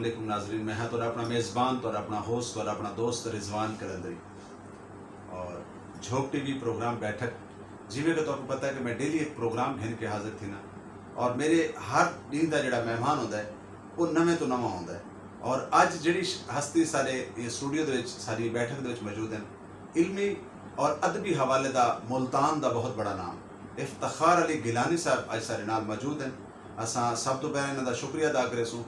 वालेकुम नाजरीन, मैं तो अपना मेज़बान तो अपना होस्ट और अपना दोस्त रिजवान कलंदरी और झोंक टीवी प्रोग्राम बैठक जिमें कि तुमको पता है कि मैं डेली एक प्रोग्राम घेन के हाजिर थी ना और मेरे हर दिन का जोड़ा मेहमान होता है वो नवे तो नवा होता है। और अज जी हस्ती सारे स्टूडियो सारी बैठक मौजूद हैं इल्मी और अदबी हवाले का मुल्तान का बहुत बड़ा नाम इफ्तिखार अली गिलानी साहब अज सारे नाल मौजूद हैं। असा सब तो पहले इन्हों का शुक्रिया अदा करेसूँ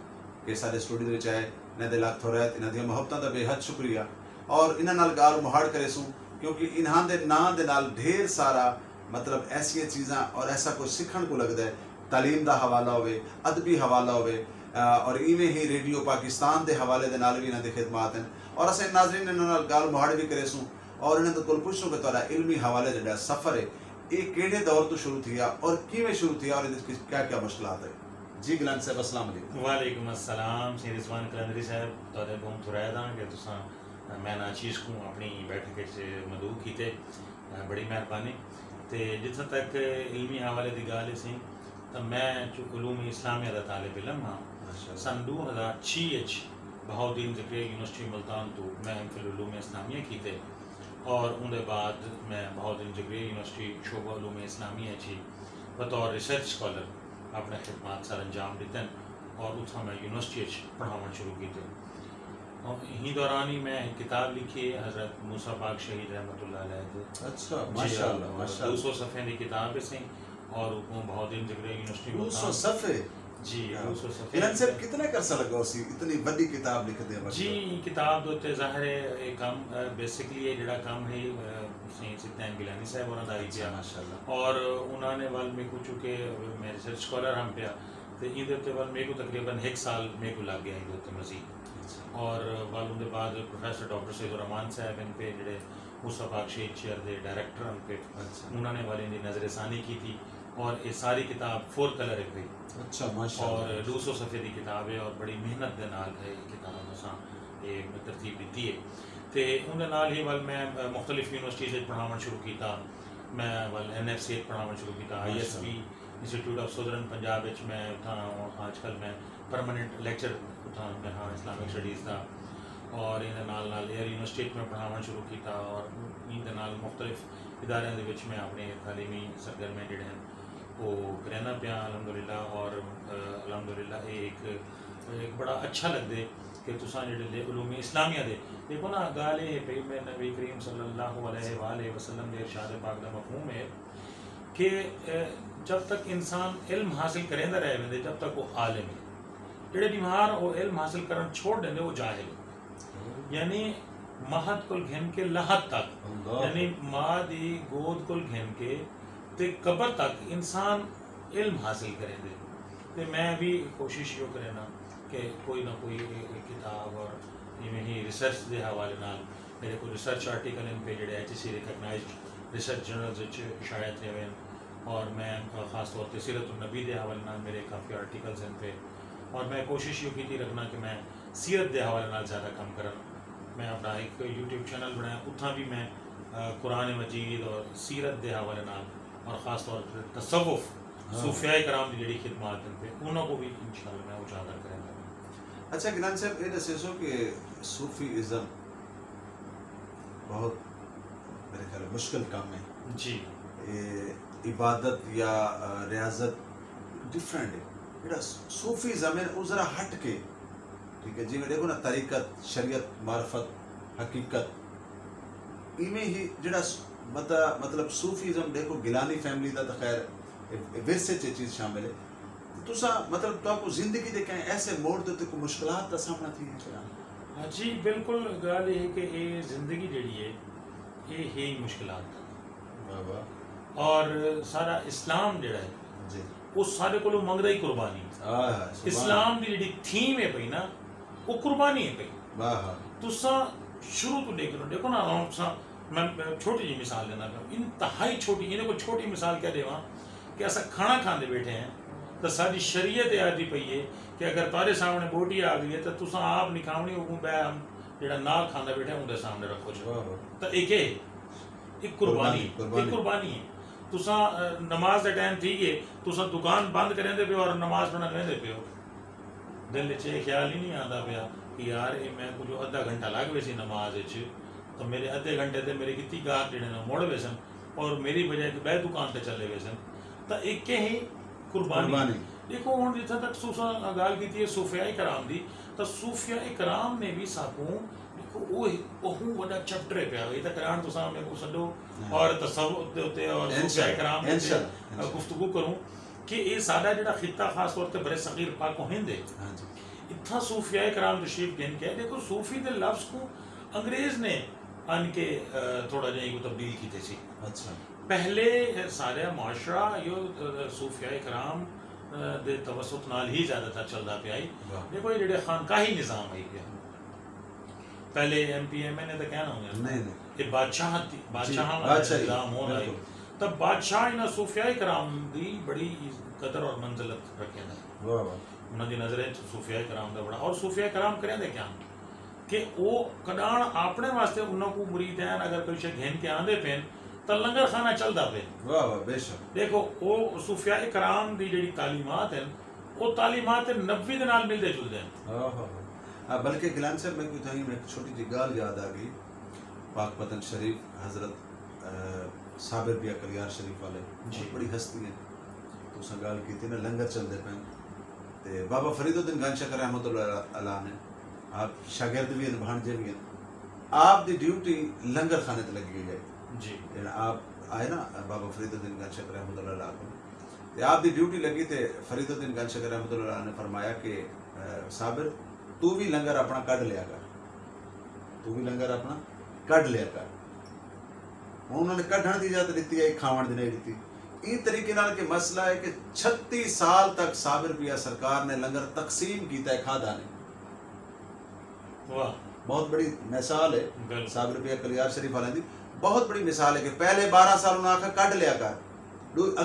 कि सारे स्टूडियो आए, इन्होंने लाख थोरैत इन्हों मुहब्बतों का बेहद शुक्रिया और इन्होंने गाल मुहाड़ करेसूँ क्योंकि इन्हों के नाम के नाल ढेर सारा मतलब ऐसिया चीज़ा और ऐसा कुछ सीखने को लगता है, तालीम का हवाला हो, अदबी हवाला हो और इवें ही रेडियो पाकिस्तान के हवाले के नाल भी इन्होंने खिदमात हैं और असें नाजरीन इन्होंने गाल मुहाड़ भी करेसूँ और इन्होंने को पुछूँ कि तुहाडा इल्मी हवाले जो सफ़र है ये किहड़े दौर तो शुरू थी और किवें शुरू थी और क्या क्या मुश्किलात है। जी गिलान साहब अस्सलाम वालेकुम। वालेकुम अस्सलाम श्री रिजवान कलंदरी साहब तुहाडे बहुत थोड़ा दा कि तुसां मैं नाचीज़ को अपनी बैठक से मदऊ कीते, बड़ी मेहरबानी। तो जिथे तक इल्मी हवाले की गाल सी तो मैं उलूम इस्लामिया का तालिब इलम हाँ। सन 2006 बहाउद्दीन ज़िक्रिया यूनिवर्सिटी मुल्तान तो मैं एमफिल उलूम इस्लामिया कीते और उनके बाद मैं बहाउद्दीन ज़िक्रिया यूनिवर्सिटी शोबा उलूम इस्लामिया जी बतौर रिसर्च स्कॉलर अपने खिदमात सर अंजाम दितन और उतना मैं यूनिवर्सिटी पढ़ावन शुरू किए। और ही दौरान ही मैं किताब लिखी है हज़रत मूसा पाक शहीद रहमतुल्लाह अलैह। अच्छा माशाअल्लाह माशाअल्लाह 200 सफ़े की किताब से और बहाउद्दीन ज़िक्रिया यूनिवर्सिटी 200 सफ़े जी 200 सफ़े इलन से कितने करसा लगा उसी इतनी बड़ी किताब लिख दे जी किताब दो ते ज़ाहिर है काम बेसिकली ये जड़ा काम है सही सिद्धांत गिलानी साहब और दाई किया माशाल्लाह और उन्होंने वाल में को चुके मैं रिसर्च स्कॉलर हम पे तो इधर ते वाल मेरे को तकरीबन 1 साल मेरे को लग गया इधर ते मज़ीद और वाल उनके बाद प्रोफेसर डॉक्टर सैयद रहमान साहब इन पे जड़े मूसा पाक शहीद चेयर के डायरेक्टर हम पे उन्होंने वाले इनकी नज़रसानी की थी और ये सारी किताब 4 कलर है भाई। अच्छा माशाअल्लाह और 200 सफ़े की किताब है और बड़ी मेहनत के नाल है ये किताब असां ये तरतीब दी है तो उनके नाल ही वाल मैं मुख्तलिफ यूनिवर्सिटी से पढ़ावन शुरू किया। मैं वाल NFC पढ़ावन शुरू किया ISB institute of southern Punjab मैं उठा आजकल मैं परमानेंट लेक्चर उठा मैं हाँ इस्लामिक स्टडीज़ का और इन नाल एयर यूनिवर्सिटी में पढ़ावन शुरू किया और इन नाल मुख्तलिफ इदारे मैं अपने तालीमी सरगर्मियाँ जोड़े हैं वो करना पाया अलहमदुलिल्लाह और अलहमदुलिल्लाह एक बड़ा अच्छा लगदे कि तुसां जेह्ड़े उलूम इस्लामिया दे देखो ना गाल ये पे मैं नबी करीम सल्लल्लाहु अलैहि वसल्लम के इरशाद पाक का मफहूम है कि जब तक इंसान इल्म हासिल करेंदा रहे वेंदे जब तक वो आलिम है जेह्ड़े बीमार वो इल्म हासिल करन छोड़ देंदे वो जाहिल यानी महद कुल घिन के लहद तक यानी माँ दी गोद कुल घिन के ते कबर तक इंसान इल्म हासिल करेंदे तो मैं भी कोशिश यो करे ना कि कोई ना कोई किताब और इवें ही रिसर्च के हवाले नाल मेरे को रिसर्च आर्टिकल इन पे जोड़े HSC रिकगनाइज्ड रिसर्च जर्नल्स शायद थे वे और मैं ख़ास तौर पर सीरत नबी के हवाले नाल मेरे काफ़ी आर्टिकल्स इन पे और मैं कोशिश यो की रखना कि मैं सीरत के हवाले नाल ज़्यादा काम करा। मैं अपना एक YouTube चैनल बनाया उतना भी मैं कुरान मजीद और सीरत के हवाले नाल और ख़ास तौर पर तसव्वुफ़ सूफिया कराम की जी खिदमात पे उन्होंने को भी इंशाअल्लाह मैं उजागर करेंगे। अच्छा गिलान साहब ये दसो कि सूफीज़म बहुत मेरे ख्याल मुश्किल काम है जी इबादत या रियाजत डिफरेंट है जो सूफीज़म है वो ज़रा हट के ठीक है जिमें देखो ना तरीक़त शरीयत मार्फत हकीकत इवें ही जड़ा मतलब सूफीज़म देखो गिलानी फैमिली का तो खैर विरसे च चीज़ शामिल है तुसा मतलब तो आपको ज़िंदगी दे कहीं ऐसे मोड़ देते को मुश्किलात का सामना थी है। हाँ जी बिल्कुल गाल ये कि ये ज़िंदगी जी है ये ही मुश्किलात और सारा इस्लाम जड़ा है जी वो सारे को मंगदा ही कुर्बानी इस्लाम की जी थीम है पई ना वो कुर्बानी है पई तुसा शुरू तो देखो ना मैं छोटी जी मिसाल देना इंतहाई छोटी इन्हें को छोटी मिसाल क्या देवा कि असा खाना खाते बैठे हैं तो सारी शरीयत आदि पई है कि अगर तारे सामने बोटी आ गई है तो तुसा आप नहीं खावनी वो बै हम जेड़ा नाल खांदा बैठे उनके सामने रखो तो एक कुर्बानी है तुसा नमाज का टाइम थी है तुसा दुकान बंद करेंदे पे और नमाज पढ़न वेंदे पे दिल च ये ख्याल ही नहीं आता पाया कि यार ये मैं कुछ अद्धा घंटा लग वैसी नमाज च तो मेरे अद्धे घंटे से मेरे कितनी गाहक जेडे ने मुड़ वे सन और मेरी बजाय बह दुकान से चले वे सन तो एक ही कुर्बानी देखो हुण जिथे तक तुसां गल कीती है सूफियाए कराम दी तो सूफियाए कराम ने भी साकू देखो ओह वड्डा चैप्टर है पिया ये तो कुरान तुसां मेरे को छड्डो और तसव्वुफ दे उत्ते और सूफियाए कराम दे गुफ्तगू करूं कि ये साडा जेड़ा खिता खास तौर पे बड़े सगीर पाक हिंद है इत्था सूफियाए कराम तशरीफ गिन के देखो सूफी दे लफ्ज़ को अंग्रेज ने आन के थोड़ा जिहा तब्दील कीते सी। अच्छा पहले सारा मुआशरा यो सूफियाए कराम दे तवसुत नाल ही ज़्यादातर चलदा पिया है। देखो ये जेडे खानकाही निज़ाम है पिया पहले MPMA ने तो कहना होंगे नहीं ये बादशाह निज़ाम हो रहा है तब बादशाह इन्हां सूफियाए कराम दी बड़ी कदर और मंजिलत रखे दा उन्हां दी नज़रें सूफियाए कराम दा बड़ा और सूफियाए कराम करेंदे क्या कि वो कदाण अपने वास्ते उन्हां को मुरीदैन अगर कोई शे घेन के आंदे पेन तो लंगर खाना चलता पे वाह वाह बेशक देखो वो सूफियाए कराम दी जेडी तालीमात हैं वो तालीमात नबी दे नाल मिलदे जुलदे हैं। बल्कि गिलान साहब मैं कुछ में एक छोटी सी गाल याद आ गई पाक पतन शरीफ हजरत साबिर बिया कलियार शरीफ वाले जी बड़ी हस्ती है तो उस गाल की थी ना लंगर चलते पे ते बाबा फरीदुद्दीन गंशकर रहमतुल्लाह अलैह ने आप शागिर्द भी हैं भांजे भी हैं आप दी ड्यूटी लंगर खाने ते लगी गई है जी आप आए ना बाबा फरीदुद्दीन गंशकर रहमतुल्लाह अलैह को आप दी ड्यूटी लगी थे फरीदुद्दीन गंशकर रहमतुल्लाह अलैह ने फरमाया कि साबिर तू भी लंगर अपना कढ़ लिया कर तू भी लंगर अपना कढ़ लिया कर उन्होंने कढ़ण की इजाजत दी है खावन दी नहीं दी इस तरीके नाल के मसला है कि 36 साल तक साबिर पिया सरकार ने लंगर तकसीम किया है खादा ने वाह बहुत बड़ी मिसाल है साबिर पिया कलियार शरीफ वाले दी बहुत बड़ी मिसाल है कि पहले 12 साल उन्हें आखा कढ़ लिया कर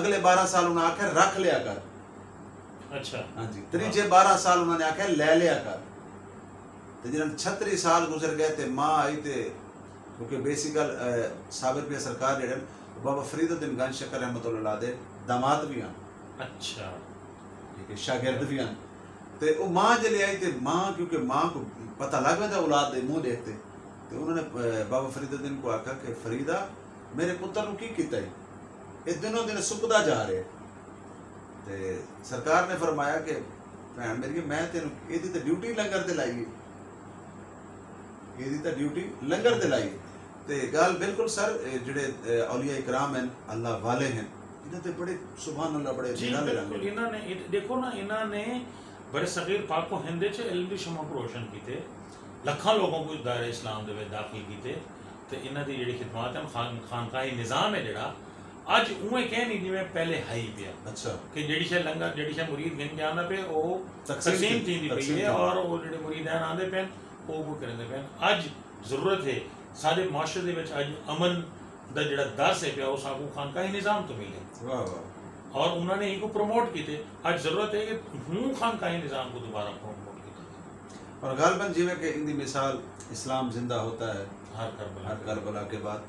अगले 12 साल उन्हें आखा रख लिया कर अच्छा हाँ जी त्रीजे 12 साल उन्होंने आखा ले लिया कर तो जिन्हें 36 साल गुजर गए थे माँ आई थे क्योंकि बेसिकल साबिर पिया सरकार जेडे बाबा फरीदुद्दीन गंशकर रहमतुल्लाह दे दामाद भी हैं अच्छा ठीक है शागिर्द भी हैं ते वो माँ जले आई थे माँ क्योंकि माँ को पता लग गया था औलाद दे मुंह देखते तो उन्होंने बाबा फरीदुद्दीन को आखा कि फरीदा मेरे पुत्र को की कीता है ये दिनों दिन सुकदा जा रहे ते सरकार ने फरमाया कि भैन मेरी मैं तेन एदी ते ड्यूटी लंगर ते लाई एदी ते ड्यूटी लंगर ते लाई ते गल बिल्कुल सर जेडे औलिया इकराम हैं अल्लाह वाले हैं इन्हां ते बड़े सुभान अल्लाह बड़े निराले रंग इन्हां ने देखो ना इन्हां ने बड़े सगीर पाक को हिंदे च इल्म दी शमा को रोशन कीते लखां लोगों को दायरे इस्लाम दे विच दाखिल कीते ते इन्हां दी जेडी खिदमत है खानकाही निज़ाम है जेड़ा अज उवें कह नहीं जिवें पहले हाई पिया अच्छा कि जेडी शे लंगर जेडी शे मुरीद गिन के आंदा पे ओ तकसीम थींदी पई है और वो जेडे मुरीदान आंदे पे ओ वो करंदे पे अज जरूरत है सारे माशरे दे विच अज अमन दा जेड़ा दर्स है पिया ओ साकू खानकाही निज़ाम तो मिले वाह वाह और उन्होंने इनको प्रमोट किए आज जरूरत है कि हूँ खानकाही निज़ाम को दोबारा प्रमोट किया और गालबन जिवें कि इनकी मिसाल इस्लाम जिंदा होता है हर करबला के बाद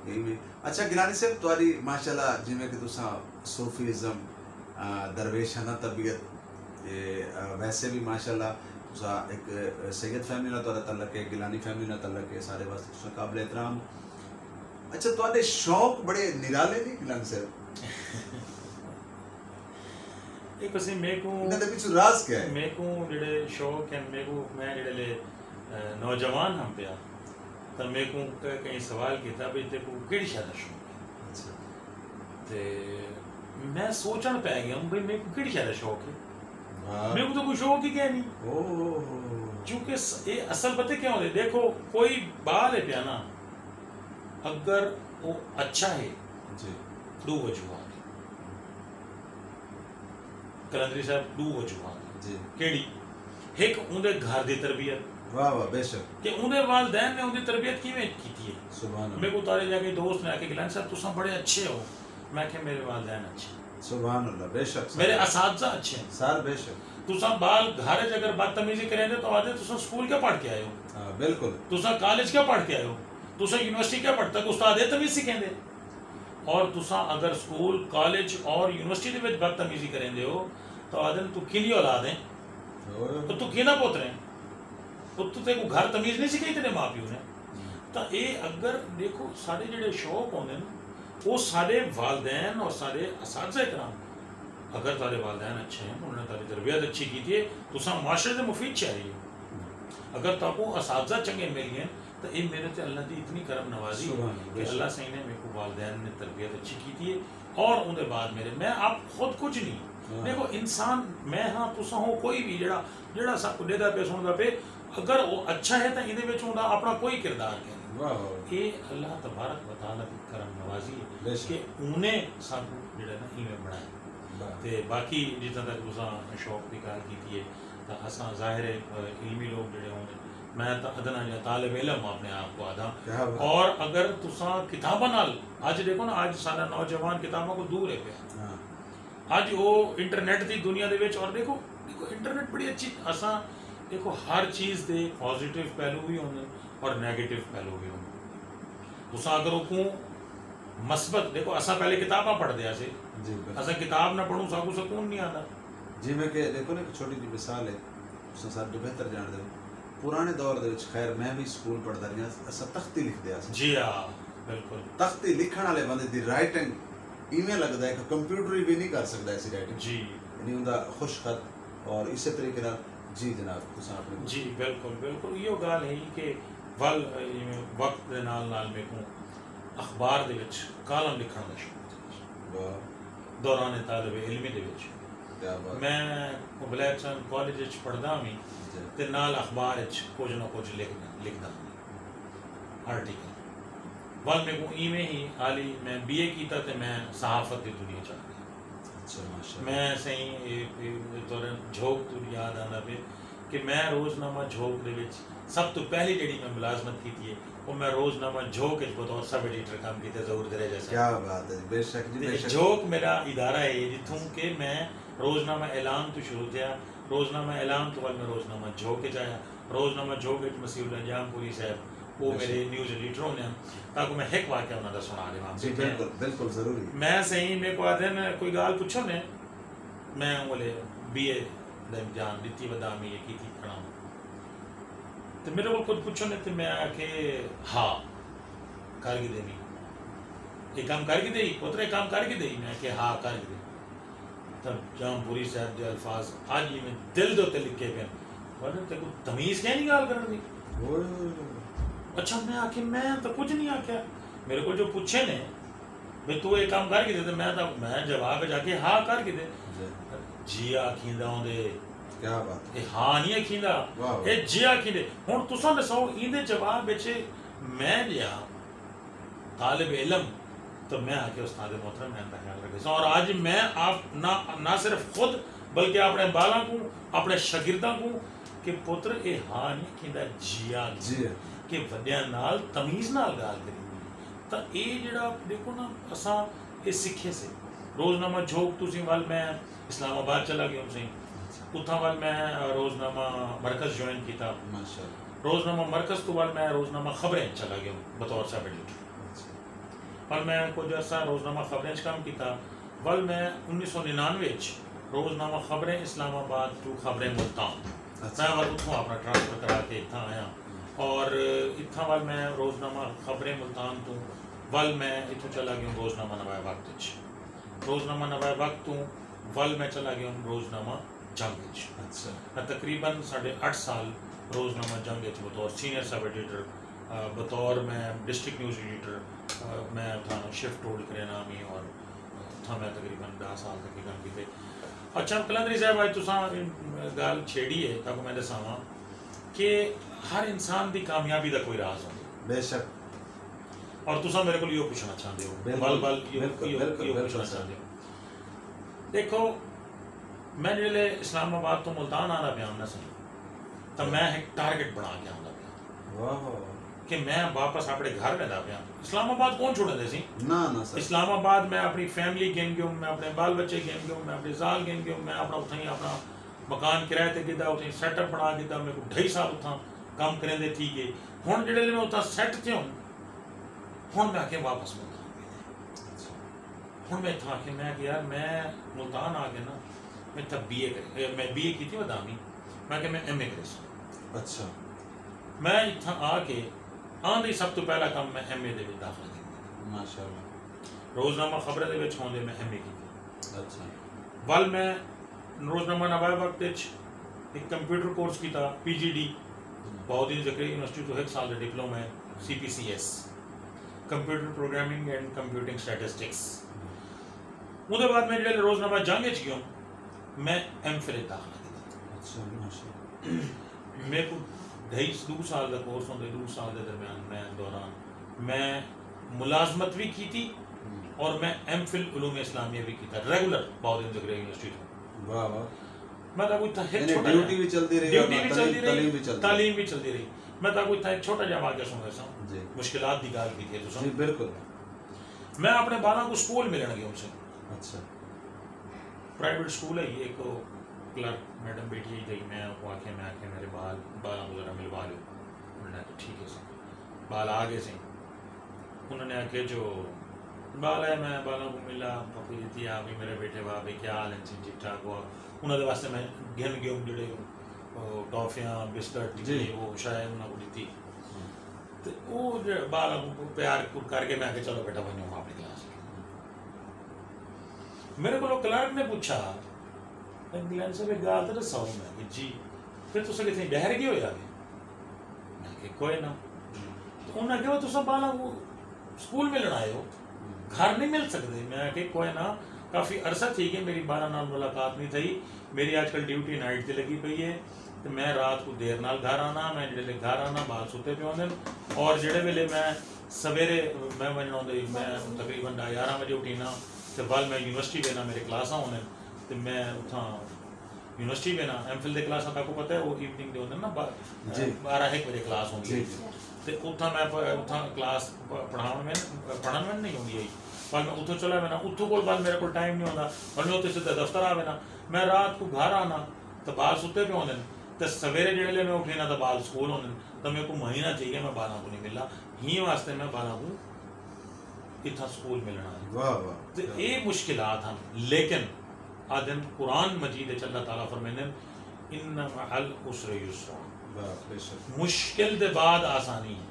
यही में अच्छा गिलानी साहब तुम्हारी माशाल्लाह जिवें कि तुसा सूफीज़म दरवेशाना तबीयत वैसे भी माशाल्लाह तुसा एक सैयद फैमिली नाल तुहाडा तल्लक है गिलानी फैमिली नाल तल्लक है सारे वास्ते तुसा काबिल एहतराम अच्छा तुहाडे शौक बड़े निराले नहीं गिलानी साहब एक असी मेरे को इन्हां दे पिछे राज क्या है मेरे को जेडे शौक है मेरे को मैं जेडे नौजवान हम पिया तो मेरे को कहीं सवाल किया भी तेरे को केड़ी शय दा शौक है अच्छा ते मैं सोचण पै गया भाई मेरे को केड़ी शय दा शौक है मेरे को तो कोई शौक ही क्या नहीं क्योंकि ये असल पता क्या होता है देखो कोई बाल है पिया ना अगर वो अच्छा है जी दो वजूहात कलंदरी साहब दो वजूहात जी केड़ी एक उनके घर की तरबियत वाह वाह बेशक कि उनके वालदैन ने उनकी तरबियत किवें कीती है सुभान मेरे को तारे जाके दोस्त ने आके गिलान साहब तुम बड़े अच्छे हो मैं क्या मेरे वालदैन अच्छे सुभान अल्लाह बेशक मेरे असातिज़ा अच्छे हैं सर बेशक तुम बाल घर अगर बदतमीजी करेंगे तो आदे तुम स्कूल क्या पढ़ के आए हो हां बिल्कुल तुम कॉलेज क्या पढ़ के आए हो तुम यूनिवर्सिटी क्या पढ़ तक उस्ताद तमीज सिखेंगे और तुम अगर स्कूल कॉलेज और यूनिवर्सिटी के बदतमीजी करेंगे हो तो आदे तू किली औलाद है तो तू किहदा पुत्र है, तो तू तेरे को घर तमीज नहीं सिखाई तेरे माँ प्यो ने। तो ये अगर देखो सारे जेडे शौक होंगे ना, वो सारे वालदैन और सारे असातिज़ा इकराम, अगर तारे वालदैन अच्छे हैं, उन्होंने तारी तरबियत अच्छी की थी, तुसा माशरे से मुफीद चाहिए। अगर ताको असातिज़ा चंगे मिल गए तो ये मेरे से अल्लाह की इतनी करम नवाजी कि अल्लाह सही ने मेरे को वालदैन ने तरबियत अच्छी की थी। और उनके बाद मेरे मैं आप खुद कुछ नहीं, देखो इंसान मैं हाँ तुसा हो कोई भी जेड़ा जेड़ा सब कुछ देदा पे सुनदा पे, अगर वो अच्छा है तो इहदे विच उनदा अपना कोई किरदार है। ये अल्लाह तबारक व तआला की करम नवाजी है कि उन्हें सानू जेड़ा ना इवें बनाया। ते बाकी जितना तक तुसा शौक की गल कीती है तो असां ज़ाहिर है इल्मी लोग जेड़े होंगे, मैं तो अदना या तालिब इल्म अपने आप को आधा। और अगर तुसा किताबां नाल अज देखो ना, अज सारा नौजवान किताबों को दूर है पे, अज वो इंटरनेट की दुनिया दे विच। और देखो देखो इंटरनेट बड़ी अच्छी, असां देखो हर चीज़ के पॉजिटिव पहलू भी होंगे और नैगेटिव पहलू भी होंगे। तुसा अगर को मस्बत देखो, असां पहले किताबां पढ़दे आसे, असां किताब ना पढ़ूं साकू सुकून नहीं आता। जिवें कि देखो ना एक छोटी जी मिसाल है, तुसां सारे बेहतर जानदे हो, पुराने दौर दे विच खैर मैं भी स्कूल पढ़दा रहा, असां तख्ती लिखदे आसे। जी हाँ बिल्कुल, तख्ती लिखण वाले बंदे दी राइटिंग इवें लगदा है कि कंप्यूटर भी नहीं कर सकदा ऐसी राइटिंग जी, यानी उनका खुश खत। और इस तरीके नाल जी जनाब तुसां अपने जी बिल्कुल बिल्कुल इहो गाल है कि वल वक्त दे नाल नाल मेरे को अखबार दे विच कालम लिखण दा शौक वाह दौरान तालिब इल्मी दे विच। क्या बात। मैं ब्लैकसन कॉलेज विच पढ़दा मी ते नाल अखबार विच कुछ ना कुछ लिखदा आर्टिकल। वल मेरे को इवें ही हाली मैं BA कीता ते मैं सहाफत की दुनिया च आ गया। अच्छा माशाल्लाह। मैं सही तौर झोंक तो याद आंदा पे कि मैं रोज़नामा झोंक दे विच सब तो पहली जेड़ी मैं मुलाजमत की थी वो मैं रोज़नामा झोंक विच बतौर सब एडिटर काम कीते ज़रूर दरे जैसा। क्या बात है, बेशक जी बेशक। झोंक मेरा इदारा है जिथों के मैं रोज़नामा ऐलान तो शुरू थे, रोज़नामा ऐलान तो वाल मैं रोज़नामा झोंक के जाया, रोज़नामा झोंक विच मसीहुल अंजामपुरी साहब वो मेरे न्यूज़ एडिटर होने, ताकि मैं एक वाक़या उन्हां दा सुना देवां। जी बिल्कुल बिल्कुल जरूरी। मैं सही मेरे को आदे ने कोई गाल पुछो ने, मैं बोले BA दा इम्तिहान दित्ती बदामी ये की खड़ा तो मेरे को खुद पुछो ने तो मैं आके हाँ कर के देनी ये काम कर के दे पुत्र काम कर के दे, मैं के हाँ कर के दे। तब जामपुरी साहब के अल्फाज आज ही मैं दिल दो ते लिखे पे वरना ते को तमीज क्या नहीं गाल करन दी। अच्छा मैं आके मैं तो कुछ नहीं आख्या, मेरे को जो पूछे ने भाई तू ये काम करके दे तो मैं जवाब जाके हाँ करके दे जी आखिंदा ओंदे। क्या बात ए हाँ नहीं आखिंदा ए जी आखिंदे। हुन तुसां दसो इहदे जवाब विच मैं जिया तालिब इल्म तो मैं आके उस्ताद मोहतरम मैं दा ख्याल रखे। और आज मैं आप ना सिर्फ खुद बल्कि अपने बालां को अपने शागिर्दां को कि पुत्र ए हाँ नहीं आखिंदा जिया जी कि वड्डियां नाल तमीज़ नाल गाल करी तो ये जेड़ा देखो ना असां ये सिखे से रोज़नामा झोंक तुसीं वाल मैं इस्लामाबाद चला गया सही, उतना वाल मैं रोज़नामा मरकज़ ज्वाइन किया माशाल्लाह। रोज़नामा मरकज़ तो वाल मैं रोज़नामा खबरें चला गया बतौर सब एडिटर। और मैं कुछ अर्सा रोज़नामा खबरें काम किया वाल मैं 1999 रोज़नामा खबरें इस्लामाबाद टू खबरें मुल्तान मैं वाल उतों अपना ट्रांसफ़र करा के इतना आया। और इतना वाल मैं रोज़नामा खबरें मुल्तान तो वाल मैं इतों चला गया रोज़नामा नवाए वक्त, रोज़नामा नवाए वक्त तो वाल मैं चला गया रोज़नामा जंग। अच्छा मैं तकरीबन 8.5 साल रोज़नामा जंग बतौर सीनियर सब एडिटर बतौर मैं डिस्ट्रिक्ट न्यूज़ एडिटर मैं था शिफ्ट होल्ड करे नाम ही और था मैं तकरीबन 10 साल तक काम किए। अच्छा कलंदरी साहब आज तुसां गाल छेड़ी है ताकि मैं दसावां कि हर इंसान की कामयाबी का कोई राज होंदा बेशक। और तुसां मेरे को यो पूछना चाहते हो बल बल यो पूछना चाहते हो। देखो मैं जिले इस्लामाबाद तो मुल्तान आना पिया ना सही तो मैं एक टारगेट बना के आंदा पिया वाह कि मैं वापस अपने घर में पिया। इस्लामाबाद कौन छोड़ दे सी ना ना सर। इस्लामाबाद मैं अपनी फैमिली गेन गयो, मैं अपने बाल बच्चे गेन गयो, मैं अपने जाल गेन गयो, मैं अपना उतना ही अपना मकान किराए ते गिदा उतना सेटअप बना दिता, मेरे को 2.5 साल उतना काम करें दे ठीक है। हुन जेड़े मैं उतना सेट थे हुन मैं आके वापस मुल्तान हुन मैं था कि मैं यार मैं मुल्तान आ के ना मैं तब BA मैं BA की थी बदामी मैं कि मैं MA करे। अच्छा मैं इत्थां आके आंदे सब तो पहला काम मैं MA दे विच दाखला किया। माशाअल्लाह। रोज़नामा खबरें दे विच होंदे मैं MA की। अच्छा वल मैं रोज़नामा नवाब वक्त एक कंप्यूटर कोर्स किया PGD बहाउद्दीन ज़करिया यूनिवर्सिटी तो 1 साल का डिप्लोमा है CPCS computer programming and computing statistics. उसके बाद मैं जो रोज़नामा जंग गया मैं MPhil दाखला किया। अच्छा माशाअल्लाह। मेरे को 2.5 साल का कोर्स होंगे 2 साल के दरम्यान मैं दौरान मैं मुलाजमत भी की थी और मैं MPhil उलूम इस्लामिया भी किया रेगुलर बहाउद्दीन ज़करिया यूनिवर्सिटी। वाह वाह। मैं तो कोई था एक छोटा ड्यूटी भी चलती रही, तालीम भी चलती रही। मैं तो कोई था एक छोटा जा वाक़या सुन रहा जी। मुश्किलात दी गल की थी तो जी बिल्कुल। मैं अपने बालों को स्कूल मिलन गया उनसे। अच्छा प्राइवेट स्कूल है एक क्लर्क मैडम बेटी ही गई मैं आखे मेरे बाल वगैरह मिलवा लो। उन्होंने कहा ठीक है सर बाल आ गए से उन्होंने आके जो बाल है मैं बालों को मिला पपी दी आ भी मेरे बेटे वाह भाई क्या हाल है ठीक ठाक हुआ। उन्होंने वास्ते मैं घिन गया जोड़े टॉफियाँ बिस्कुट वो शायद उन्होंने दी तो वो बालों को प्यार करके मैं आके चलो बेटा बनो अपनी क्लास। मेरे को क्लर्क ने पूछा गिलानी साहब एक गल तो दसो मैं जी फिर तुस कितने बहर गए हो मैं कि कोई ना। तो उन्हें कहा तुस बाला स्कूल मिलन आए हो घर नहीं मिल सकते। मैं कि कोई ना काफ़ी अरसा ठीक है मेरी 12 नाल मुलाकात नहीं थी। मेरी आजकल ड्यूटी नाइट से लगी पई है तो मैं रात को देर नाल घर आना मैं जो घर आना बाल सुते पे होंगे और जेड़े वेले मैं सवेरे मैं बनना मैं तकरीबन 11 बजे उठीना तो बल मैं यूनिवर्सिटी बेना मेरे क्लासा होने तो मैं उतना यूनिवर्सिटी बेना MPhil के क्लासा आपको पता है वो इवनिंग के होंगे ना 12-1 बजे क्लास होंगी तो उतना मैं उतना क्लास पढ़ाने में नहीं होंगी आई पर मैं उतो चला मैंने उतो को बाद मेरे को टाइम नहीं होता और मैं उत्ते सीधा दफ्तर आ मैंने मैं रात को घर आना तो बाल सुते पे होंगे तो सवेरे जेड़े मैं उठे ना तो बाल स्कूल होने तो मेरे को महीना चाहिए मैं बालों को नहीं मिला ही वास्ते मैं बालों को इतना स्कूल मिलना है तो ये मुश्किलात हैं। लेकिन आदम कुरान मजीद अल्लाह ताला फरमाने इन्ना मअल उसरि युस्रा मुश्किल के बाद आसानी है।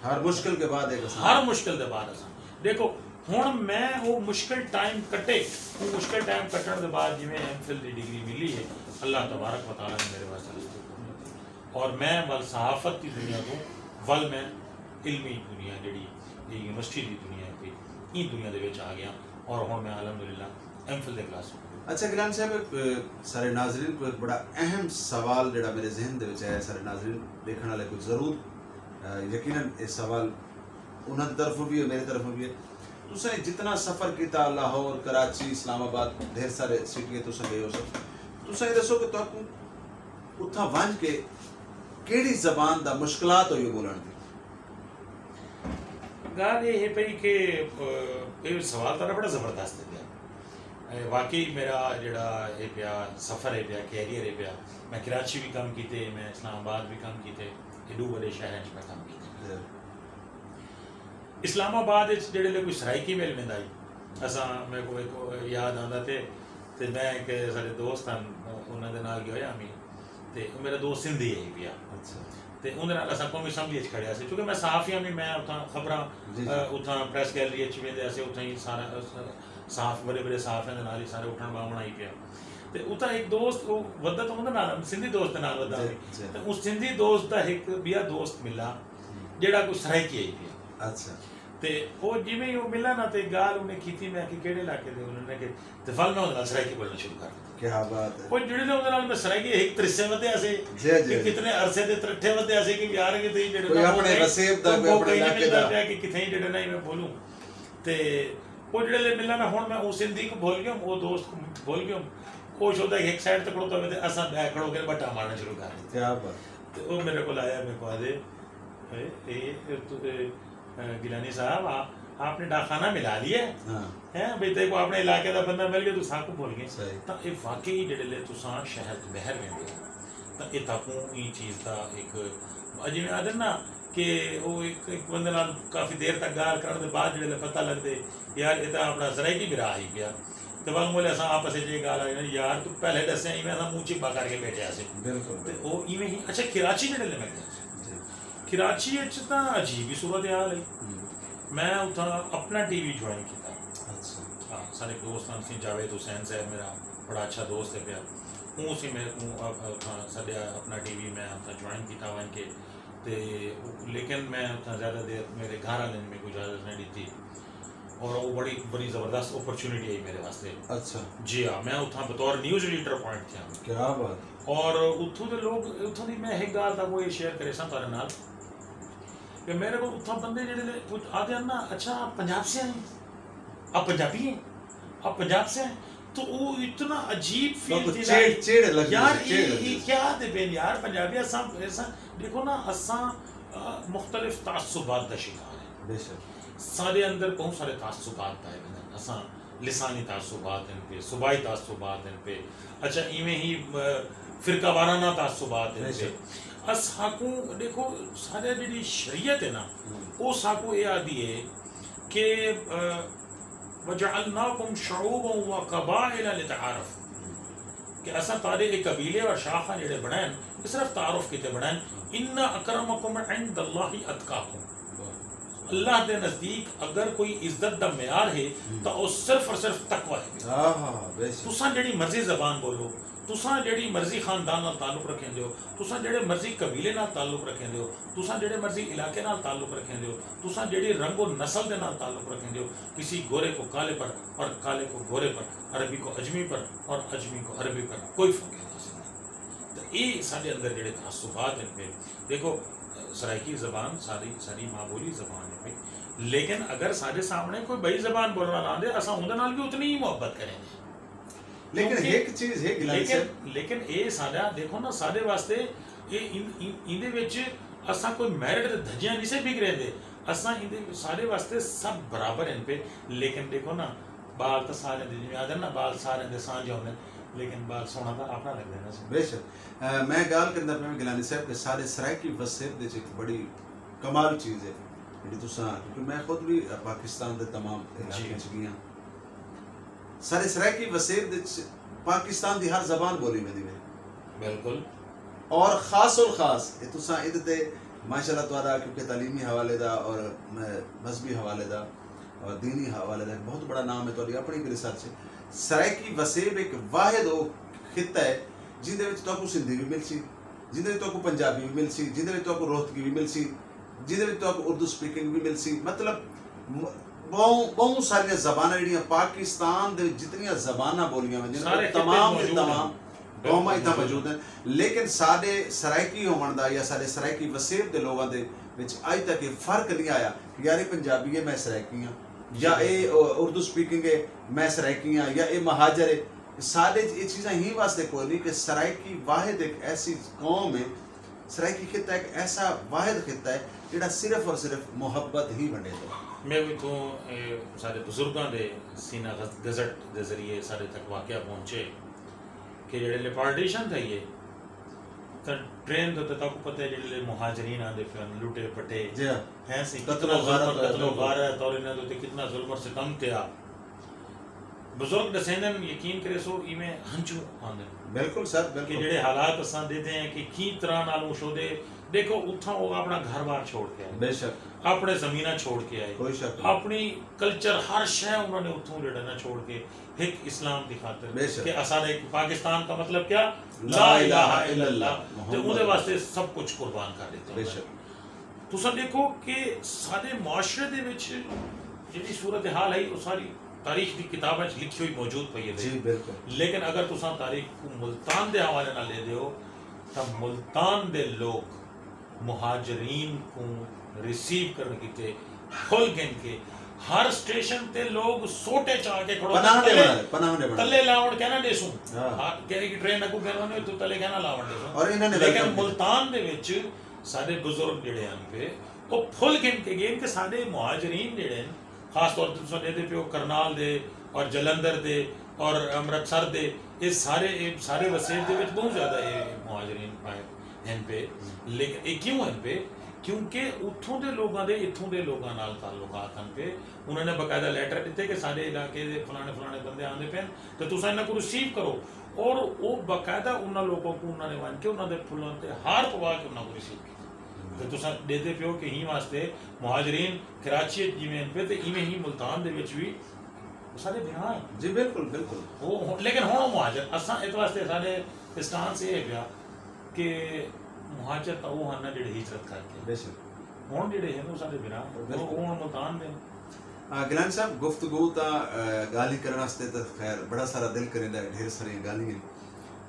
हर मुश्किल के बाद एक हर मुश्किल के बाद आसानी। देखो हुण मैं वो मुश्किल टाइम कटे वो मुश्किल टाइम कटण के बाद जिवें MPhil की डिग्री मिली है अल्लाह तबारक व तआला ने मेरे वास्ते और मैं वल सहाफत की दुनिया को वल मैं इल्मी दुनिया जिहड़ी यूनिवर्सिटी की दुनिया पे ई दुनिया दे विच आ गया और हुण मैं अलहमदुलिल्लाह MPhil दे क्लास। अच्छा गिलानी साहब सारे नाजरीन को एक बड़ा अहम सवाल जो मेरे जहन दे विच है सारे नाजरीन देखने वाले को जरूर यकीनन ये सवाल उन्होंने तरफ भी है मेरी तरफ भी है। तुसें जितना सफ़र किया लाहौर कराची इस्लामाबाद ढेर सारे सिटी तुसें गए हो सब तुसें दसो कि तुहाकू उत्थां वंज के केड़ी जबान दा मुश्किलात होई बोलण दी। गल ये है पई कि ये सवाल तो बड़ा ज़बरदस्त है वाकई मेरा जड़ा ये पिया सफ़र है पिया कैरियर है पिया मैं कराची भी कम किए मैं इस्लामाबाद भी कम किए एडू बड़े शहर में कम किए। इस्लामाबाद जेड़े कोई सराइकी मेल में आई असा मेरे को एक याद आता थे मैं एक सारे दोस्त हैं उन्होंने नाल गया मी ते मेरा दोस्त सिंधी है पिया। अच्छा ते उन्हें नाल असा कौमी असैंबली च खड़िया से क्योंकि मैं सहाफिया भी मैं उतना खबरां उतना प्रेस गैलरी च वेंदे असे उतना ही सारा साफ बड़े बड़े साफियां दे नाल ही सारे उठण बावण आई पिया ते उतना एक दोस्त वो वद्दा तो उन्हें नाल सिंधी दोस्त नाल वद्दा ते उस सिंधी दोस्त दा एक बिया दोस्त मिला जेड़ा कोई सराइकी आई पिया। अच्छा ते वो जिवें ही वो मिला ना ते गाल उन्हें कीती मैं कि केड़े इलाके दे उन्होंने कि ते फल मैं उहदे नाल सराइकी बोलना शुरू कर दित्ता। क्या बात है। वो जुड़े ने उहदे नाल मैं सराइकी एक त्रिसे वधया से कि कितने अरसे दे त्रिठे वधया से कि यार कि ते जेड़े कोई अपने रसेब दा कोई अपने इलाके दा कि किथे जेड़े नहीं मैं बोलूं ते वो जेड़े मिला ना हुण मैं उस सिंधी को भूल गया वो दोस्त को भूल गया कोई होता एक साइड ते खड़ोता ते असा बैक खड़ो के बट्टा मारना शुरू कर दित्ता। क्या बात। ते वो मेरे को आया मेरे को आदे ए गिलानी साहब आपने डाखाना मिला लिया है भाई देखो अपने इलाके का बंदा मिल गया तो साकू भूल गए तो ये वाकई जेडे तुसा शहर बहर वेंदे तो ये ताकू ये चीज़ का एक जिवें आदे ना कि वो एक बंदे नाल काफ़ी देर तक गाल करने के बाद जेडे पता लगते यार ये तो अपना सराइकी बिरा आई गया ਤੇ ਵਾਂਗ ਬੋਲੇ ਅਸਾਂ ਆਪਸ ਵਿੱਚ ਇਹ ਗੱਲ ਆਈ ਯਾਰ ਤੂੰ ਪਹਿਲੇ ਦੱਸਿਆ ਇਵੇਂ ਅਸਾਂ ਮੂੰਹ ਚਿੱਬਾ ਕਰਕੇ ਬੈਠਿਆ ਸੀ ਬਿਲਕੁਲ ਤੇ ਉਹ ਇਵੇਂ ਹੀ ਅੱਛਾ ਕਰਾਚੀ ਜਿਹੜੇ ਲੈ ਮੈਂ ਗਿਆ ਕਰਾਚੀ ਵਿੱਚ ਤਾਂ ਅਜੀਬ ਹੀ ਸੂਰਤ ਹਾਲ ਹੈ ਮੈਂ ਉੱਥਾਂ ਆਪਣਾ ਟੀਵੀ ਜੁਆਇਨ ਕੀਤਾ ਅੱਛਾ ਹਾਂ ਸਾਡੇ ਦੋਸਤ ਹਨ ਸੀ ਜਾਵੇਦ ਹੁਸੈਨ ਸਾਹਿਬ ਮੇਰਾ ਬੜਾ ਅੱਛਾ ਦੋਸਤ ਹੈ ਪਿਆ ਉਹ ਸੀ ਮੇਰੇ ਸਾਡੇ ਆਪਣਾ ਟੀवी मैं अपना ज्वाइन किया वन के ते लेकिन मैं उतना ज़्यादा देर मेरे घर वाले ने मेरे को इजाज़त नहीं दी थी और वो बड़ी बड़ी ज़बरदस्त अपॉर्चुनिटी आई मेरे वास्ते अच्छा जी हाँ मैं उतना बतौर न्यूज़ एडिटर अपॉइंट किया क्या बात और उतों के लोग उतों की मैं एक गाल था वो ये शेयर करे सा तारे नाल कि मेरे को उतना बंदे जेडे कुछ आते हैं ना अच्छा आप पंजाब से आए आप पंजाबी हैं आप पंजाब से आए तो वो इतना अजीब फील थी यार ये क्या दे बेन यार पंजाबी असा ऐसा देखो ना असा मुख्तलिफ तासुबात का शिकार है बेशक सारे अंदर बहुत सारे तासुबात पाए गए असा लिसानी तासुबात इन पे सूबाई तासुबात इन पे अच्छा इवें ही फिरका वाराना तासुबात इन पे अस हाकू देखो सारे जी शरीयत है ना वो साकू ये आदि है कि वजअलनाकुम शुऊबन व कबाइल लितआरफ कि असा तारे एक कबीले और शाखा जेडे बनाए ये सिर्फ तारुफ किते बनाए इन्ना अकरमकुम इंदल्लाहि अतकाकुम अल्लाह के नजदीक अगर कोई इज्जत दा म्यार है तो वो सिर्फ और सिर्फ तकवा है हां बेशक तुसा जेडी मर्जी जबान बोलो तुसा जेडी मर्जी खानदान नाल ताल्लुक रखेंदे हो तुसा जेडे मर्जी कबीले नाल ताल्लुक रखेंदे हो तुसा जेडे मर्जी इलाके नाल ताल्लुक रखेंदे हो तुसा जेडी रंग और नस्ल दे नाल ताल्लुक रखेंदे हो किसी गोरे को काले पर और काले को गोरे पर अरबी को अजमी पर और अजमी को अरबी पर कोई फर्क नहीं तो ये साडे अंदर जेडे तासुबात हैं पे देखो सराइकी ज़बान सारी माँ बोली ज़बान है पे लेकिन अगर साडे सामने कोई बई ज़बान बोलना ना दे असां उहदे नाल भी उतनी ही मोहब्बत करेंगे लेकिन एक चीज है लेकिन ये साडा देखो ना साडे वास्ते ये इंदे विच असां कोई मेरिट ते धज्जियां नहीं से बिक रहे असां इंदे साडे वास्ते सब बराबर हैं पे लेकिन देखो ना बाल तो सारे दे जिवें आदे ना बाल सारे दे सांझे होंदे लेकिन बाल सोना दा अपना लगदा ना बेशक मैं गाल करदा पे गिलानी साहब के सारे सराइकी वसेब दे एक बड़ी कमाल चीज है जेडी तुसां क्योंकि मैं खुद भी पाकिस्तान दे तमाम इलाके च गया सारे सराइकी वसेब दे पाकिस्तान दी हर जबान बोली वेंदी है बिल्कुल और खास ये तुसां इद ते माशाल्लाह तुहाडा क्योंकि तालीमी हवाले दा और मजहबी हवाले दा और दीनी हवाले दा बहुत बड़ा नाम है तुहाडी अपनी रिसर्च है सराइकी वसेब एक वाहिद खिता है जिहदे विच तुहानू सिंधी भी मिल सी जिहदे विच तुहानू पंजाबी भी मिल सी जिहदे विच तुहानू रोहतगी भी मिल सी जिहदे विच तुहानू उर्दू स्पीकिंग भी मिल सी मतलब बहुत सारी ज़बानां जिहड़ियां पाकिस्तान दे जितनियां ज़बानां बोलियां वेंदियां तमाम दे तमाम कौमां इत्थां मौजूद हैं लेकिन साडे सराइकी होवन दा या साडे सराइकी वसेब दे लोगां दे विच अज तक ये फर्क नहीं आया कि यार ये पंजाबी है मैं सराइकी हां या ये उर्दू स्पीकिंग है मैं सराइकी हां या ये महाजर है साडे ये चीज़ां ही वास्ते कोई नहीं कि सराइकी वाहिद एक ऐसी कौम है सराइकी खिता एक ऐसा वाहिद खिता है जिहड़ा सिर्फ और सिर्फ मुहब्बत ही बने तो मैं भी तो सारे बुजुर्गों के सीना गजट के जरिए सारे तक वाक़या पहुँचे कि जेडे पार्टीशन थे ये तो ट्रेन तो तक पता है जेडे मुहाजरीन आते फिर लुटे पटे हैं सी कत्लो गारत और इन्हें तो कितना जुल्म और सितम किया बुजुर्ग दसेंदन यकीन करे सो इवें हंचू आंदे बिल्कुल सर बिल्कुल कि जेडे हालात असां देते हैं कि की तरह नाल उछोदे देखो उठा वो अपना घर बार छोड़ के आए बेशक अपने जमीना छोड़ के आए कोई शक अपनी कल्चर हर शय उन्होंने उठों जेड़ा ना छोड़ के एक इस्लाम की खातिर कि असारे पाकिस्तान का मतलब क्या ला इलाहा इल्लल्लाह ते उहदे वास्ते सब कुछ कुर्बान कर देते बेशक तुसा देखो कि सारे मुआशरे दे विच जेडी सूरत हाल है वो सारी तारीख की किताबां च लिखी हुई मौजूद पई है जी बिल्कुल लेकिन अगर तुसा तारीख को मुल्तान दे हवाले नाल ले दियो तो मुल्तान दे लोग मुहाजरीन को रिसीव करने की फुल गिन के हर स्टेशन ते लोग सोटे चा के खड़ो पनाह दे तले लावण कहना देसू हां कहे की ट्रेन अगू कहना तो तले कहना लावण देसू और इन्होंने लेकिन मुल्तान दे विच साडे बुजुर्ग जेड़े हन पे वो फुल गिन के गेन के साडे मुहाजरीन जेड़े खास तौर पे तुसा दे पियो करनाल दे और जलंधर दे और अमृतसर दे ये सारे वसेब दे विच बहुत ज्यादा ये मुहाजरीन पाए हैं पे लेकिन ये क्यों हैं पे क्योंकि उत्थों के लोगों के इत्थों के लोगों नाल ताल्लुकात हैं पे उन्होंने बकायदा लैटर दिते कि सारे इलाके के फलाने फलाने बंदे आते पे तो तुम इन्हों को रिसीव करो और वो बकायदा उन्होंने लोगों को उन्होंने वन के उन्होंने फुलों से हार पवा के उन्होंने को रिसीव किया तो तुम देते पे हो कि ही वास्ते मुहाजरीन कराची जिमें पे तो इवें ही मुल्तान दे विच भी सारे बिहार जी बिल्कुल बिल्कुल वो लेकिन हुण मुहाजर असां इस वास्ते सारे स्टांस ये है कि मुहाजर तो वो हैं जिहड़े हिजरत करके बेशक हुण जिहड़े हैं वो सारे बिहार वो हुण मुल्तान दे गिलानी साहब गुफ्तगू तो गाली करने वास्ते तो खैर बड़ा सारा दिल करेंदा है ढेर सारी गाली हैं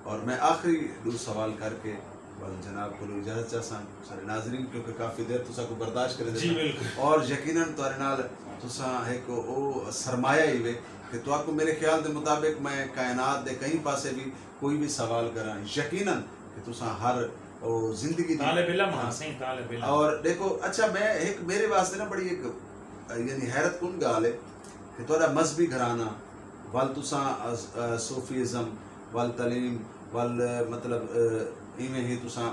और मैं आखिरी दो सवाल करके बल जनाब को इजाजत चाहसा सारे नाजरीन क्योंकि काफ़ी देर तुसा को बर्दाश्त करे जी बिल्कुल और यकीनन तुहारे नाल तुसा एक ओ सरमाया ही वे कि तुहाको मेरे ख्याल के मुताबिक मैं कायनात दे कई पासे भी कोई भी सवाल करा यकीनन कि तुसा हर ओ जिंदगी तालिब इल्म हां सही तालिब इल्म और देखो अच्छा मैं एक मेरे वास्ते ना बड़ी एक यानी हैरत कुन गाल है कि तुहारा मजहबी घराना वल तुसा सूफीज़म वल तलीम वल मतलब इवें ही तुसा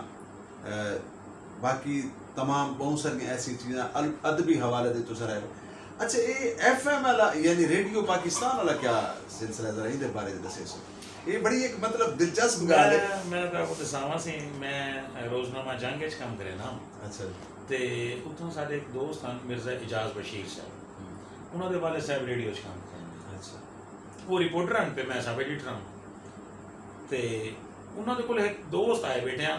बाकी तमाम बहुत सारी ऐसी चीज़ें अदबी हवाले दे तुसा रहे अच्छा ये FM वाला यानी रेडियो पाकिस्तान वाला क्या सिलसिला जरा इहदे बारे दसे सो ये बड़ी एक मतलब दिलचस्प गाल है मैं आपको दसावां सी मैं रोजनामा जंग च काम करे ना अच्छा ते उत्थों साडे एक दोस्त हैं मिर्जा इजाज बशीर साहब उन्होंने वाले साहब रेडियो च काम करते अच्छा वो रिपोर्टर हैं पे मैं सब एडिटर हूँ ते उन्होंने कोल एक दोस्त आए बैठे हैं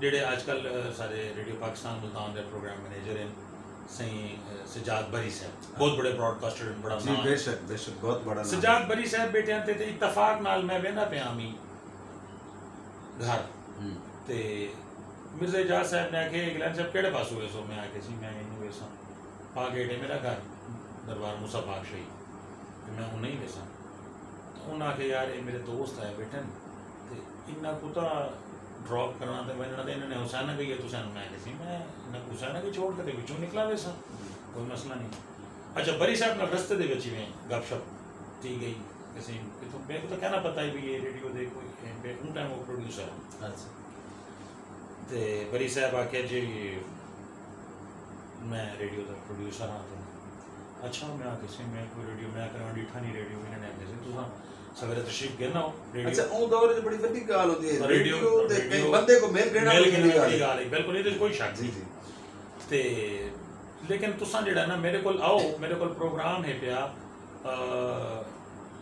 जेडे आजकल सारे रेडियो पाकिस्तान मुल्तान दे प्रोग्राम मैनेजर हैं सही सजाद बरी साहब बहुत बड़े ब्रॉडकास्टर बड़ा जी बेशक बेशक बहुत बड़ा नाम सजाद बरी साहब बैठे हैं ते इत्तफाक नाल मैं वेंदा पे आमी घर ते मिर्जा इजाज साहब ने आखे गिलानी साहब केड़े पास हुए सो मैं आके सी मैं इन्हू वेसा पा गेट है मेरा घर दरबार मूसा पाक शही तो मैं उन्हें ही वेसा तो उन्हें आखे यार ये मेरे दोस्त आए बैठे तो इन्ना कुता ड्रॉप करना तो मैं इन्होंने हुसैना गई है तो मैं आके सी मैं इन्हें हुसैना की छोड़ कर विचों निकला वैसा कोई मसला नहीं अच्छा बरी साहब ने रस्ते दे विच में गपशप थी गई किसी तो मेरे को तो कहना पता है भी ये रेडियो दे कोई उन टाइम वो प्रोड्यूसर अच्छा ते बरी साहब आखे जी मैं रेडियो का प्रोड्यूसर हाँ तो अच्छा मैं आके सी मैं कोई रेडियो मैं करा डिठा नहीं रेडियो इन्होंने आके सी तुसा सवेरे तशरीफ गिरना हो रेडियो अच्छा ओ दौर च बड़ी बड़ी गाल होती है रेडियो ते कई बंदे को मेल देना बड़ी गाल है बिल्कुल ये कोई शक जी नहीं जी ते लेकिन तुसा जेड़ा ना मेरे कोल आओ मेरे कोल प्रोग्राम है पिया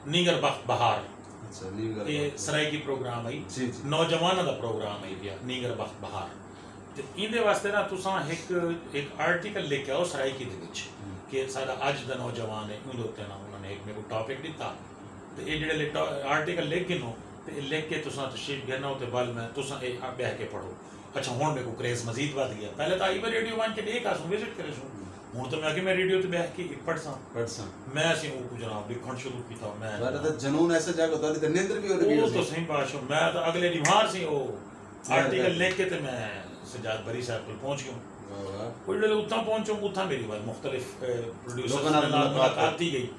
नीगर बहार अच्छा नीगर ये सराइकी प्रोग्राम है जी जी नौजवानों का प्रोग्राम है पिया नीगर बहार ते इंदे वास्ते ना तुसा एक आर्टिकल लेके आओ सराइकी दे विच कि साडा अज दा नौजवान है उहदे उत्ते ना उन्होंने एक मेरे को टॉपिक दिता ते ये जेड़े आर्टिकल लिख गिनो ते लिख के तुसा तशरीफ गिरना हो ते बल मैं तुसा बह के पढ़ो अच्छा हुण मेरे को क्रेज मजीद बढ़ गया पहले तो आई बार रेडियो वन के देख आसूं विजिट करे सूं हुण तो मैं आके मैं रेडियो ते बैठ के पढ़सा मैं सी वो जनाब लिखण शुरू कीता मैं बारे तो जनून ऐसे जागो तो ते नींद भी हो रही है वो तो सही बात है मैं तो अगले निहार सी वो आर्टिकल लिख के ते मैं सजाद बरी साहब को पहुंच गया वाह वाह कोई जब उत्था पहुंचो उत्था मेरी बात मुख्तलिफ प्रोड्यूसर लोगों नाल मुलाकात थी गई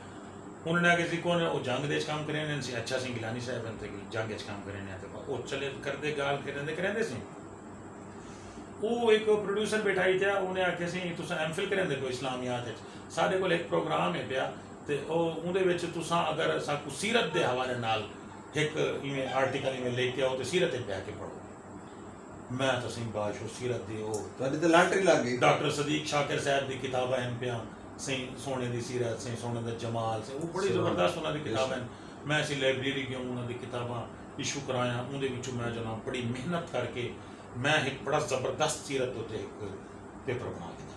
उन्होंने आगे सी कौन वो जंग देश काम करें ने अच्छा सिंह गिलानी साहब बनते कि जंग देश काम करें ने तो वो चले करते गाल करेंदे सी वो एक प्रोड्यूसर बैठा ही था उन्हें आखे सी तुसा एमफिल करेंदे को इस्लामियात विच साडे कोल एक प्रोग्राम है पिया ते ओह उहदे विच तुसा अगर साकू सीरत दे हवाले नाल एक इवें आर्टिकल इवें लेके आओ तो सीरत पे आके पढ़ो मैं तो सिंह बादशाह सीरत दी ओ तो तो लॉटरी लग गई डॉक्टर सदीक शाकिर साहब दी किताबां हैं पिया सही सोने दी सीरत सही सोने दा जमाल से वो बड़ी जबरदस्त उन्हां दी किताबां मैं सी लाइब्रेरी गया उन्हां दी किताबां इशू कराया उहदे विचों मैं जनाब बड़ी मेहनत करके मैं एक बड़ा जबरदस्त सीरत उत्ते एक पेपर बना दिता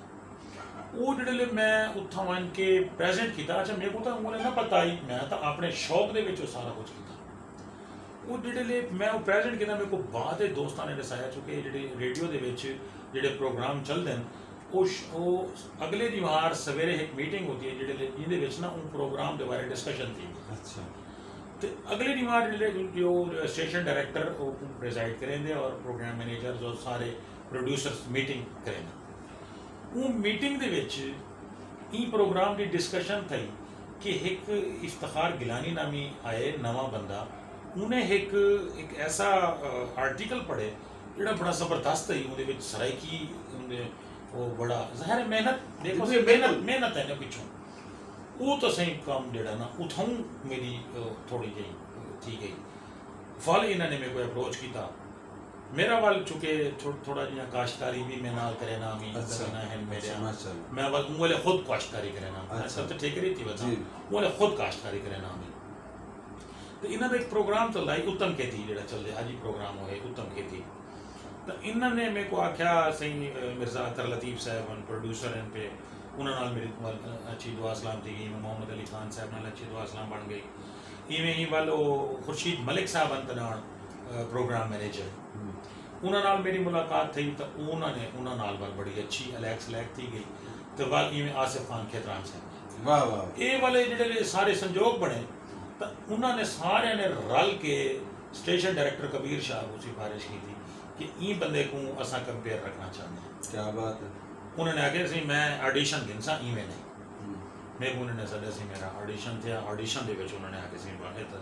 वो जेडे मैं उत्थां वन के प्रेजेंट किया अच्छा मेरे को तो उन्हें ना पता ही मैं तो अपने शौक दे विच सारा कुछ किया वो जेडे मैं वो प्रेजेंट किया मेरे को बाद दोस्तां ने दसाया चुके जेडे रेडियो दे विच जेडे प्रोग्राम चलते हैं वो अगले दिवार सवेरे एक मीटिंग होती है जेडे जिहदे विच ना उन प्रोग्राम के बारे डिस्कशन थी अच्छा तो अगले दिवार जो स्टेशन डायरेक्टर वो प्रिजाइड करेंगे और प्रोग्राम मैनेजर जो सारे प्रोड्यूसर्स मीटिंग करेंगे वो मीटिंग दे विच ई प्रोग्राम की डिस्कशन थी कि एक इफ्तिखार गिलानी नामी आए नवा बंदा उन्हें एक ऐसा आर्टिकल पढ़े जोड़ा बड़ा जबरदस्त है उहदे विच सराइकी उनके वो बड़ा ज़ाहिर है मेहनत देखो जी, मेहनत है ना पिछों वो तो सही काम जेड़ा ना उठाऊं मेरी थोड़ी जी थी गई फल इन्होंने मेरे को अप्रोच किया मेरा वाल चुके थोड़ा जिहा काश्तकारी भी मैं नाल करे ना मी ना है मेरे मैं वाल मोले खुद काश्तकारी करे ना सब तो ठेके रही थी बता मोले खुद काश्तकारी करे ना मी तो इन्होंने एक प्रोग्राम तो लाई उत्तम खेती जेड़ा चलदे अज ही प्रोग्राम होए उत्तम खेती तो इन्होंने मेरे को आख्या सही मिर्ज़ा अतर लतीफ़ साहब प्रोड्यूसर हैं पे उन्होंने मेरी अच्छी दुआ सलाम थी गई मोहम्मद अली खान साहब नाल अच्छी दुआ सलाम बन गई इवें ही वाल खुर्शीद मलिक साहब अंतनाण प्रोग्राम मैनेजर उन्होंने मेरी मुलाकात थी तो उन्होंने बड़ी अच्छी अलैक्स लैक थी गई तो वाल इवें आसिफ खान खेतरान साहब वाह वाह ये वाले जेडे सारे संजोग बने तो उन्होंने सारे ने रल के स्टेशन डायरेक्टर कबीर शाह को सिफारिश की थी कि ई बंदे को असा कंपेयर रखना चाहते हैं क्या बात है उन्होंने आखे सी मैं ऑडिशन गिनसा इवें नहीं मेरे को उन्होंने सदा सी मेरा ऑडिशन थे ऑडिशन दे विच उन्होंने आखे सी बात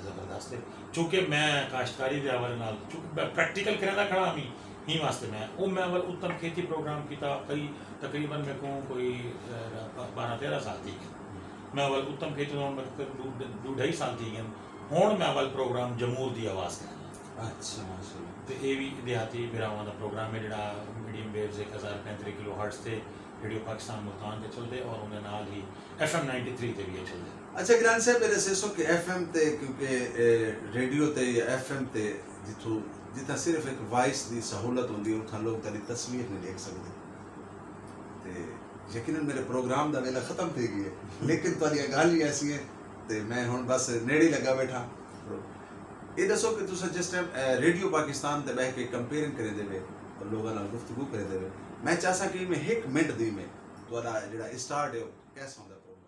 जबरदस्त है चूँकि मैं काश्तकारी के हवाले नाल चूँकि प्रैक्टिकल करना खड़ा मी ही वास्ते मैं अवल उत्तम खेती प्रोग्राम किया कई तकरीबन मेरे को कोई 12-13 साल थी मैं अवल उत्तम खेती दो ढाई साल थी गए हूँ मैं अवल प्रोग्राम जमूर की आवाज़ करना अच्छा माशाल्लाह तो ये भी देहाती बिरावां का प्रोग्राम है जोड़ा मीडियम वेव्स 1035 किलो हर्ट्ज से रेडियो पाकिस्तान मुल्तान से चलते और उन्हें नाल ही FM 93 ते भी चलते अच्छा गिरान साहब मेरे से कि FM ते क्योंकि रेडियो ते या FM ते जिथों जितना सिर्फ एक वॉइस की सहूलत होंगी उतना लोग तेरी तस्वीर नहीं देख सकते ते यकीनन मेरे प्रोग्राम का वेला खत्म थी गई है लेकिन तुहाडी गल ही ऐसी है ते मैं हुण बस नेड़े लगा बैठा ये दसो कि तुसा जिस टाइम रेडियो पाकिस्तान ते बह के कंपेयरिंग करे देवे और लोगों नाल गुफ्तगू करे देवे मैं चाहसा कि मैं 1 मिनट दी में तुहाडा जेड़ा स्टार्ट है कैसा होंदा प्रोग्राम